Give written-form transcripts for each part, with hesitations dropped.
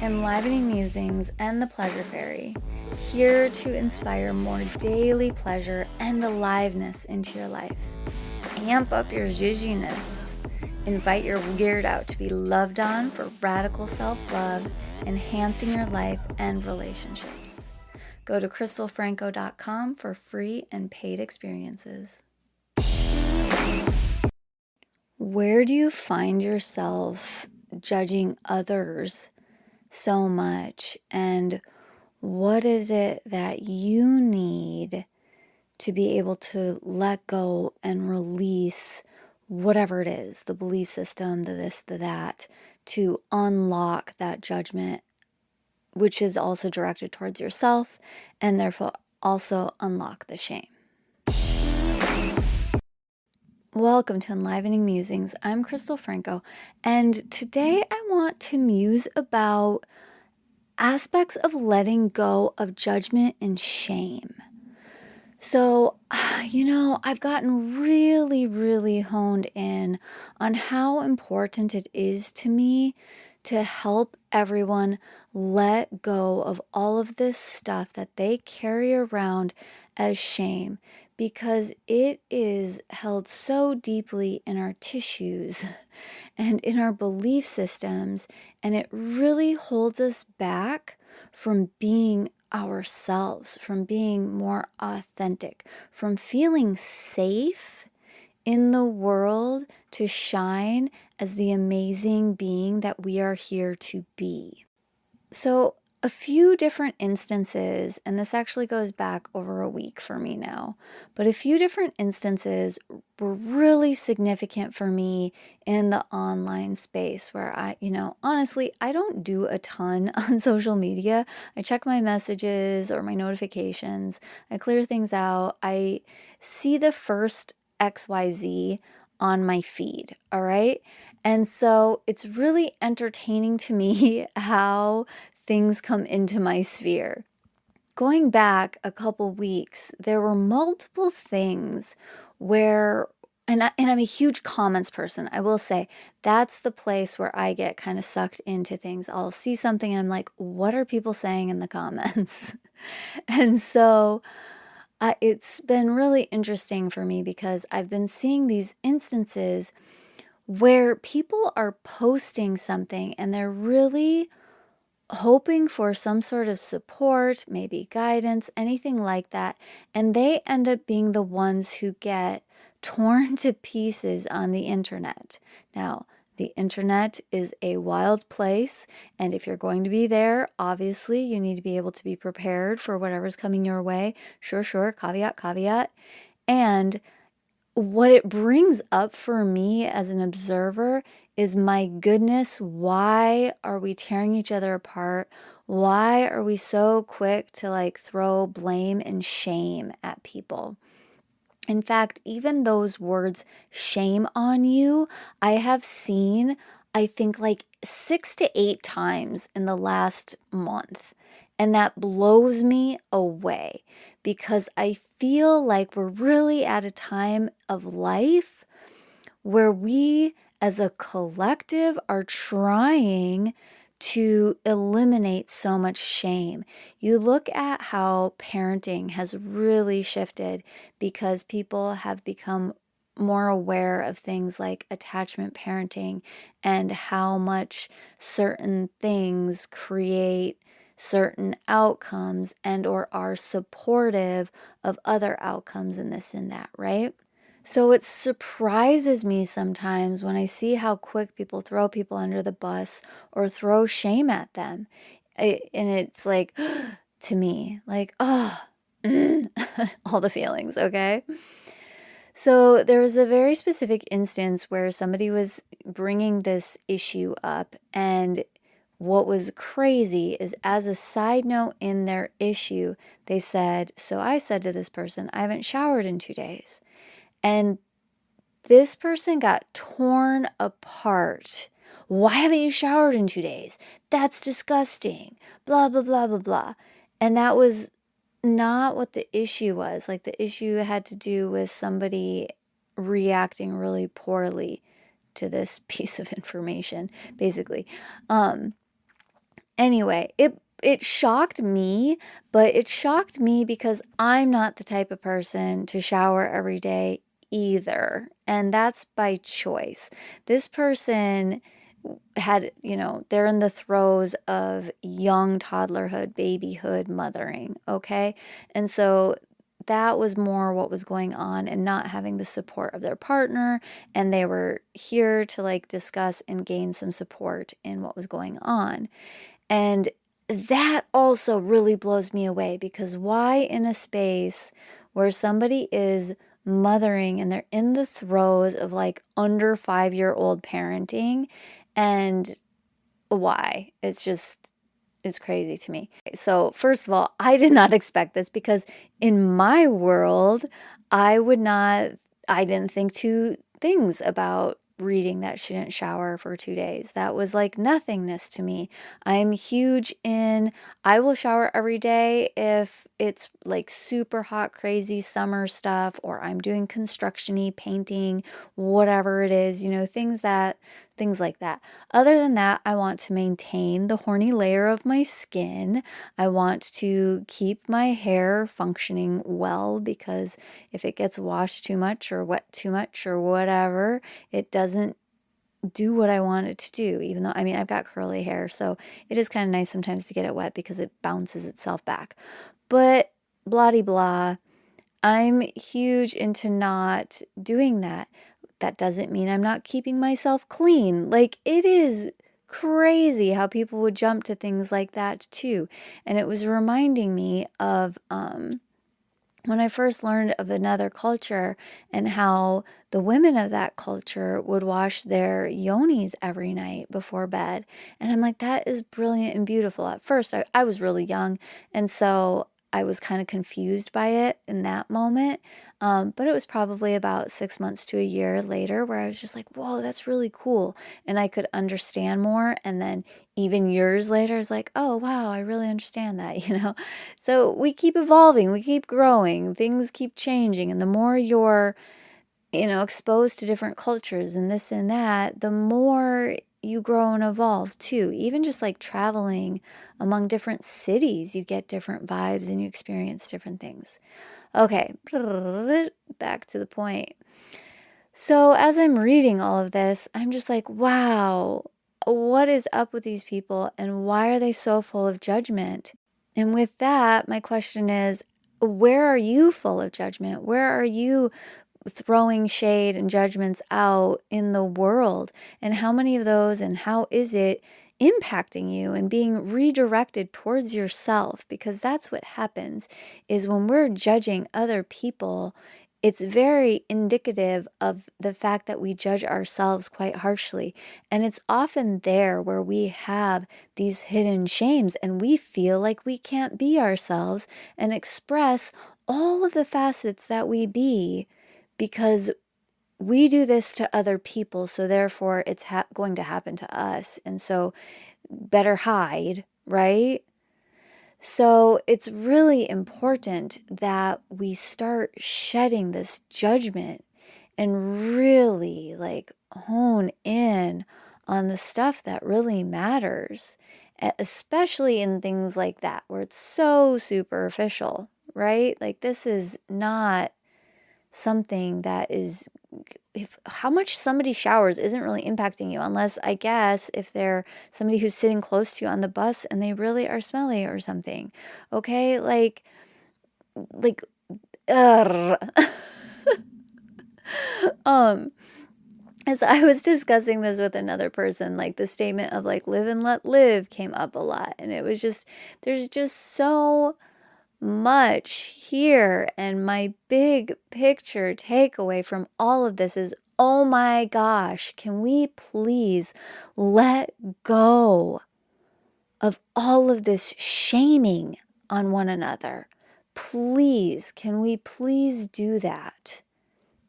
enlivening musings and the pleasure fairy, here to inspire more daily pleasure and aliveness into your life. Amp up your zhuzhiness. Invite your weird out to be loved on for radical self-love, enhancing your life and relationships. Go to crystalfranco.com for free and paid experiences. Where do you find yourself judging others so much, and what is it that you need to be able to let go and release whatever it is, the belief system, the this, the that, to unlock that judgment, which is also directed towards yourself, and therefore also unlock the shame? Welcome to Enlivening Musings. I'm Crystal Franco, and today I want to muse about aspects of letting go of judgment and shame. So, I've gotten really honed in on how important it is to me to help everyone let go of all of this stuff that they carry around as shame, because it is held so deeply in our tissues and in our belief systems, and it really holds us back from being ourselves, from being more authentic, from feeling safe in the world to shine as the amazing being that we are here to be. So, a few different instances, and this actually goes back over a week for me now, but a few different instances were really significant for me in the online space where honestly, I don't do a ton on social media. I check my messages or my notifications. I clear things out. I see the first XYZ on my feed, all right? And so it's really entertaining to me how things come into my sphere. Going back a couple weeks, there were multiple things where, and I'm a huge comments person. I will say that's the place where I get kind of sucked into things. I'll see something and I'm like, what are people saying in the comments? And so it's been really interesting for me because I've been seeing these instances where people are posting something and they're really hoping for some sort of support, maybe guidance, anything like that. And they end up being the ones who get torn to pieces on the internet. Now, the internet is a wild place, and if you're going to be there, obviously you need to be able to be prepared for whatever's coming your way. Sure, caveat. And what it brings up for me as an observer is, my goodness, why are we tearing each other apart? Why are we so quick to throw blame and shame at people? In fact, even those words, shame on you, I have seen, I think 6 to 8 times in the last month. And that blows me away because I feel like we're really at a time of life where we as a collective are trying to eliminate so much shame. You look at how parenting has really shifted because people have become more aware of things like attachment parenting and how much certain things create certain outcomes and or are supportive of other outcomes in this and that, right? So it surprises me sometimes when I see how quick people throw people under the bus or throw shame at them. And it's to me, all the feelings, okay? So there was a very specific instance where somebody was bringing this issue up, and what was crazy is, as a side note in their issue, they said, so I said to this person, I haven't showered in 2 days. And this person got torn apart. Why haven't you showered in 2 days? That's disgusting. Blah, blah, blah, blah, blah. And that was not what the issue was. The issue had to do with somebody reacting really poorly to this piece of information, basically. Anyway, it shocked me, but it shocked me because I'm not the type of person to shower every day either. And that's by choice. This person had, they're in the throes of young toddlerhood, babyhood, mothering, okay? And so that was more what was going on and not having the support of their partner. And they were here to like discuss and gain some support in what was going on. And that also really blows me away because why in a space where somebody is mothering and they're in the throes of like under 5-year-old parenting, and why? It's crazy to me. So, first of all, I did not expect this because in my world, I would not, I didn't think two things about reading that she didn't shower for 2 days. That was like nothingness to me. I'm huge in, I will shower every day if it's like super hot, crazy summer stuff, or I'm doing construction-y, painting, whatever it is, things like that. Other than that, I want to maintain the horny layer of my skin. I want to keep my hair functioning well because if it gets washed too much or wet too much or whatever, it doesn't do what I want it to do. Even though, I've got curly hair, so it is kind of nice sometimes to get it wet because it bounces itself back. But blah de blah, I'm huge into not doing that. That doesn't mean I'm not keeping myself clean. Like, it is crazy how people would jump to things like that too. And it was reminding me of when I first learned of another culture and how the women of that culture would wash their yonis every night before bed. And I'm like, that is brilliant and beautiful. At first, I was really young, and so I was kind of confused by it in that moment. But it was probably about 6 months to a year later where I was just like, whoa, that's really cool. And I could understand more. And then even years later, it's like, oh, wow, I really understand that. So we keep evolving, we keep growing, things keep changing. And the more you're, exposed to different cultures and this and that, the more you grow and evolve too. Even just like traveling among different cities, you get different vibes and you experience different things. Okay, back to the point. So as I'm reading all of this, I'm just like, wow, what is up with these people and why are they so full of judgment? And with that, my question is, where are you full of judgment? Where are you throwing shade and judgments out in the world? And how many of those and how is it impacting you and being redirected towards yourself? Because that's what happens is when we're judging other people, it's very indicative of the fact that we judge ourselves quite harshly. And it's often there where we have these hidden shames and we feel like we can't be ourselves and express all of the facets that we be because we do this to other people, so therefore it's going to happen to us. And so better hide, right? So it's really important that we start shedding this judgment and really like hone in on the stuff that really matters, especially in things like that where it's so superficial, right? Like this is not something that is, if how much somebody showers isn't really impacting you, unless I guess if they're somebody who's sitting close to you on the bus and they really are smelly or something. Okay, like ugh. um as I was discussing this with another person, like the statement of like live and let live came up a lot, and it was just, there's just so much here. And my big picture takeaway from all of this is, oh my gosh, can we please let go of all of this shaming on one another? Please, can we please do that?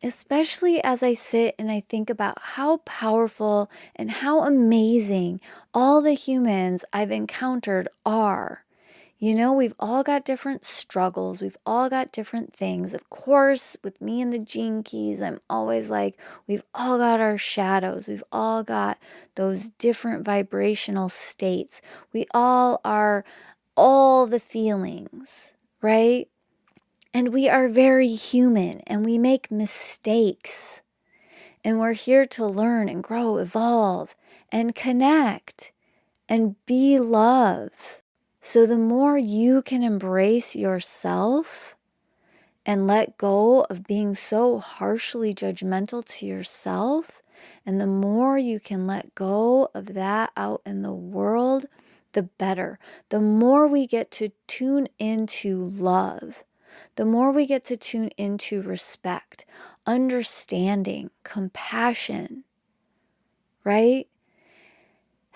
Especially as I sit and I think about how powerful and how amazing all the humans I've encountered are. We've all got different struggles. We've all got different things. Of course, with me and the Gene Keys, I'm always like, we've all got our shadows. We've all got those different vibrational states. We all are all the feelings, right? And we are very human and we make mistakes. And we're here to learn and grow, evolve, and connect and be love. So the more you can embrace yourself and let go of being so harshly judgmental to yourself, and the more you can let go of that out in the world, the better. The more we get to tune into love, the more we get to tune into respect, understanding, compassion, right?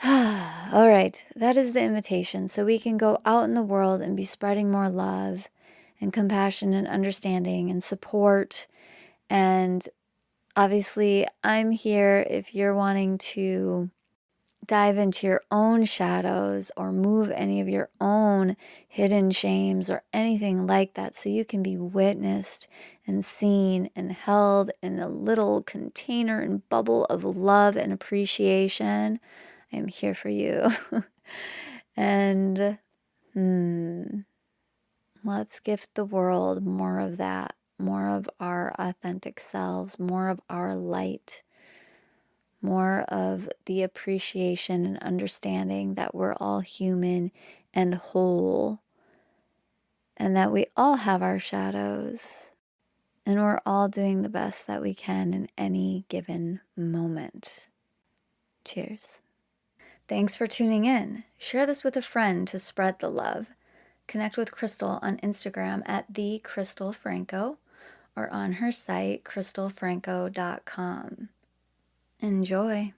All right, that is the invitation. So we can go out in the world and be spreading more love and compassion and understanding and support. And obviously, I'm here if you're wanting to dive into your own shadows or move any of your own hidden shames or anything like that, so you can be witnessed and seen and held in a little container and bubble of love and appreciation. I am here for you. And let's gift the world more of that, more of our authentic selves, more of our light, more of the appreciation and understanding that we're all human and whole, and that we all have our shadows, and we're all doing the best that we can in any given moment. Cheers. Thanks for tuning in. Share this with a friend to spread the love. Connect with Crystal on Instagram at @thecrystalfranco or on her site crystalfranco.com. Enjoy.